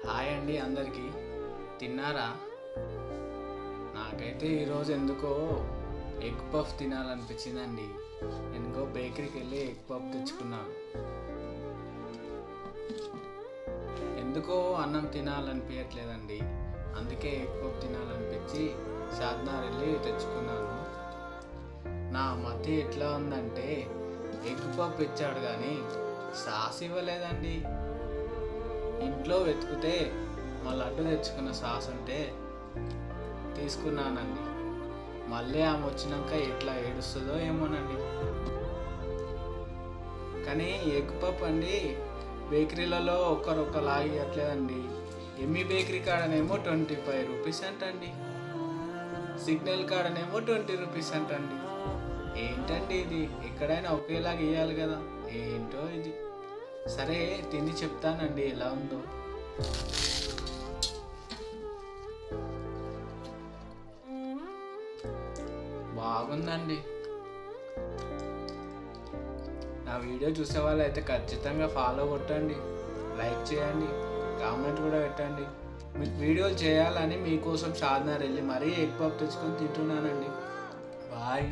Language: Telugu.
హాయ్ అండి అందరికీ. తిన్నారా? నాకైతే ఈరోజు ఎందుకో ఎగ్ పఫ్ తినాలనిపించిందండి. ఎందుకో బేకరీకి వెళ్ళి ఎగ్ పఫ్ తెచ్చుకున్నాను. ఎందుకో అన్నం తినాలనిపించట్లేదండి, అందుకే ఎగ్ పఫ్ తినాలనిపించి షాద్నగర్ వెళ్ళి తెచ్చుకున్నాను. నా మతి ఎట్లా ఉందంటే ఎగ్ పఫ్ ఇచ్చాడు కానీ సాస్ ఇవ్వలేదండి. ఇంట్లో వెతికితే మా లడ్డు తెచ్చుకున్న సాస్ ఉంటే తీసుకున్నానండి. మళ్ళీ ఆమె వచ్చినాక ఎట్లా ఏడుస్తుందో ఏమోనండి. కానీ ఎగ్ పఫ్ అండి బేకరీలలో ఒకలాగా ఇవ్వట్లేదండి. ఎమ్మి బేకరీ కాడనేమో 25 రూపీస్ అంటండి, సిగ్నల్ కాడనేమో 20 రూపీస్ అంటండి. ఏంటండి ఇది? ఎక్కడైనా ఒకేలాగా ఇవ్వాలి కదా, ఏంటో ఇది. సరే తిని చెప్తానండి ఎలా ఉందో. బాగుందండి. నా వీడియో చూసే వాళ్ళు అయితే ఖచ్చితంగా ఫాలో కొట్టండి, లైక్ చేయండి, కామెంట్ కూడా పెట్టండి. మీకు వీడియోలు చేయాలని మీకోసం షాద్నగర్ వెళ్ళి మరీ ఎగ్ పఫ్ తెచ్చుకొని తింటున్నానండి. బాయ్.